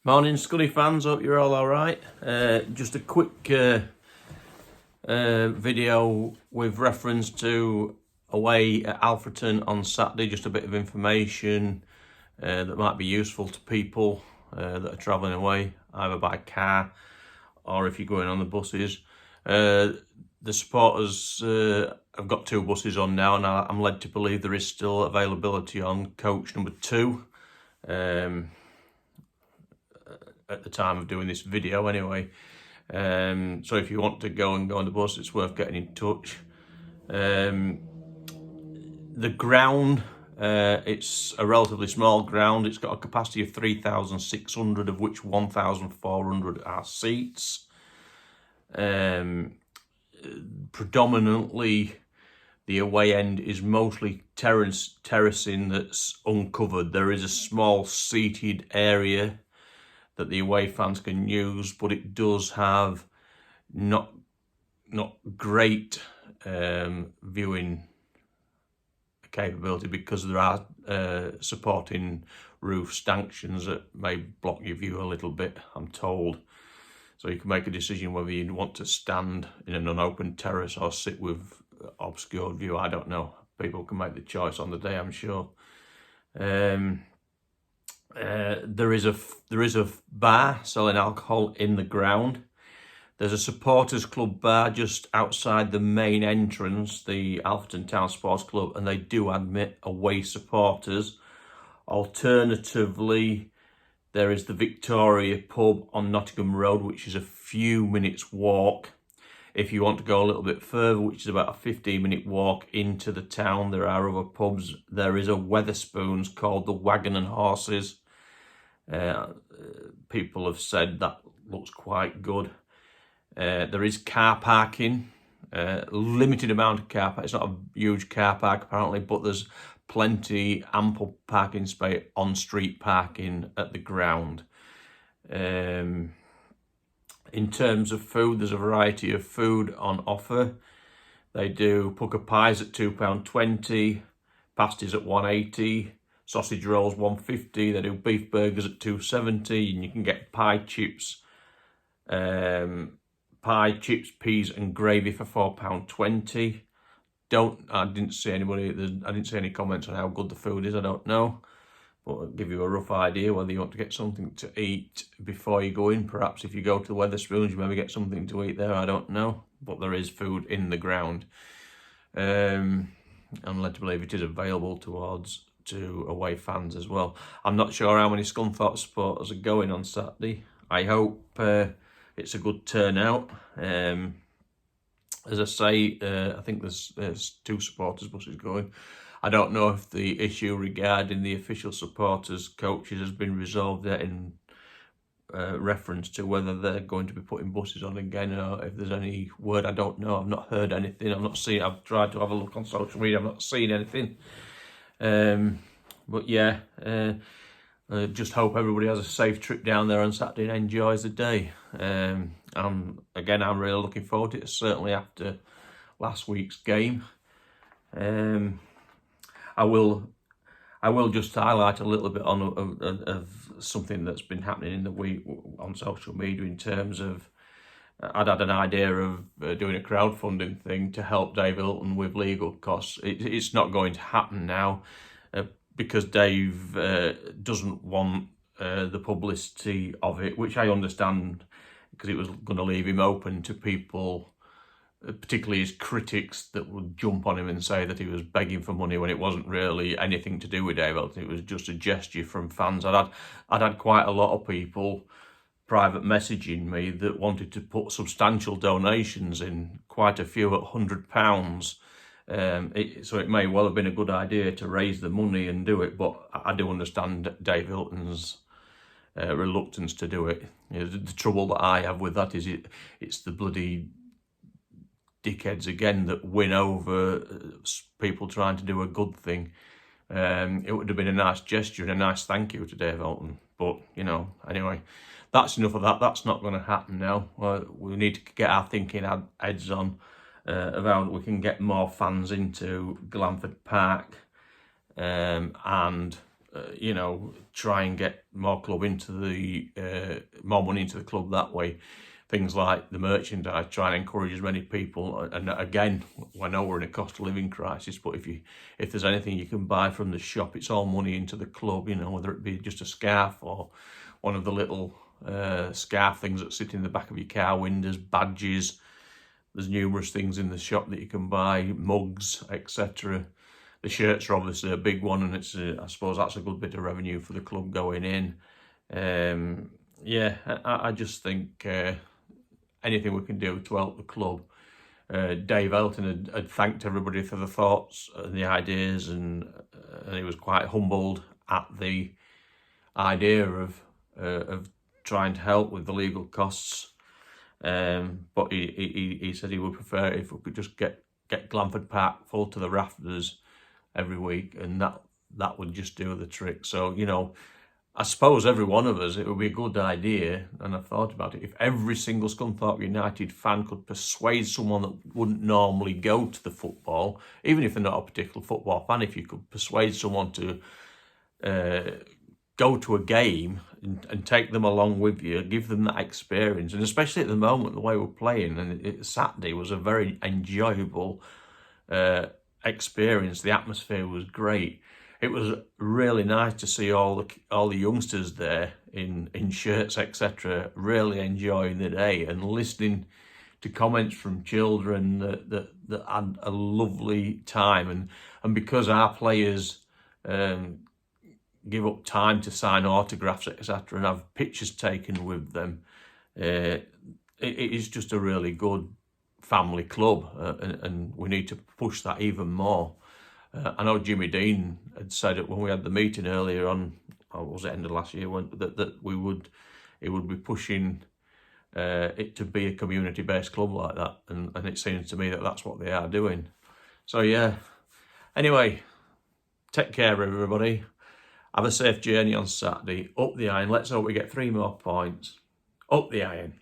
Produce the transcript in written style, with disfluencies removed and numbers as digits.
Morning, Scuddy fans. Hope you're all right. Just a quick video with reference to away at Alfreton on Saturday. Just a bit of information that might be useful to people that are travelling away, either by car or if you're going on the buses. The supporters have got two buses on now, and I'm led to believe there is still availability on coach number 2. At the time of doing this video anyway. So if you want to go on the bus, it's worth getting in touch. The ground, it's a relatively small ground. It's got a capacity of 3,600, of which 1,400 are seats. Predominantly the away end is mostly terracing that's uncovered. There is a small seated area that the away fans can use, but it does have not great viewing capability, because there are supporting roof stanchions that may block your view a little bit, I'm told. So you can make a decision whether you want to stand in an unopened terrace or sit with obscured view. I don't know. People can make the choice on the day, I'm sure. There is a bar selling alcohol in the ground. There's a supporters club bar just outside the main entrance, the Alfreton Town Sports Club, and they do admit away supporters. Alternatively, there is the Victoria pub on Nottingham Road, which is a few minutes walk. If you want to go a little bit further, which is about a 15-minute walk into the town, there are other pubs. There is a Wetherspoons called the Wagon and Horses. People have said that looks quite good. There is car parking, limited amount of car park. It's not a huge car park apparently, but there's plenty, ample parking space, on-street parking at the ground. In terms of food, there's a variety of food on offer. They do pucker pies at £2.20, pasties at £1.80, sausage rolls £1.50. They do beef burgers at £2.70, and you can get pie, chips, peas and gravy for £4.20. I didn't see any comments on how good the food is. I don't know, but I'll give you a rough idea whether you want to get something to eat before you go in. Perhaps if you go to the Wetherspoons, you maybe get something to eat there. I don't know, but there is food in the ground. I'm led to believe it is available to away fans as well. I'm not sure how many Scunthorpe supporters are going on Saturday. I hope it's a good turnout. As I say, I think there's 2 supporters buses going. I don't know if the issue regarding the official supporters coaches has been resolved yet in reference to whether they're going to be putting buses on again, or if there's any word. I don't know. I've not heard anything. I've tried to have a look on social media. I've not seen anything. But yeah, just hope everybody has a safe trip down there on Saturday and enjoys the day. I'm really looking forward to it, certainly after last week's game. I will just highlight a little bit of something that's been happening in the week on social media, in terms of I'd had an idea of doing a crowdfunding thing to help Dave Hilton with legal costs. It's not going to happen now because Dave doesn't want the publicity of it, which I understand, because it was going to leave him open to people, particularly his critics, that would jump on him and say that he was begging for money when it wasn't really anything to do with Dave Hilton. It was just a gesture from fans. I'd had quite a lot of people private messaging me that wanted to put substantial donations in, quite a few at £100. So it may well have been a good idea to raise the money and do it, but I do understand Dave Hilton's reluctance to do it. You know, the trouble that I have with that is it's the bloody dickheads again that win over people trying to do a good thing. It would have been a nice gesture and a nice thank you to Dave Hilton, but you know, anyway, that's enough of that. That's not going to happen now. We need to get our thinking heads on of how we can get more fans into Glanford Park and you know, try and get more club into the more money into the club that way. Things like the merchandise, try and encourage as many people. And again, I know we're in a cost of living crisis, but if there's anything you can buy from the shop, it's all money into the club. You know, whether it be just a scarf or one of the little scarf things that sit in the back of your car windows, badges. There's numerous things in the shop that you can buy, mugs, etc. The shirts are obviously a big one, and it's I suppose that's a good bit of revenue for the club going in. Yeah, I just think anything we can do to help the club. Dave Elton had thanked everybody for the thoughts and the ideas, and he was quite humbled at the idea of trying to help with the legal costs. But he said he would prefer it if we could just get Glanford Park full to the rafters every week, and that would just do the trick. So, you know, I suppose every one of us, it would be a good idea, and I've thought about it, if every single Scunthorpe United fan could persuade someone that wouldn't normally go to the football, even if they're not a particular football fan, if you could persuade someone to go to a game and take them along with you, give them that experience. And especially at the moment, the way we're playing, and Saturday was a very enjoyable experience. The atmosphere was great. It was really nice to see all the youngsters there in shirts, etc., really enjoying the day and listening to comments from children that had a lovely time. And because our players give up time to sign autographs, etc., and have pictures taken with them, it is just a really good family club, and we need to push that even more. I know Jimmy Dean had said it when we had the meeting earlier on, or was it end of last year, that it would be pushing it to be a community-based club like that, and it seems to me that that's what they are doing. So yeah, anyway, take care everybody, have a safe journey on Saturday, up the iron, let's hope we get 3 more points, up the iron.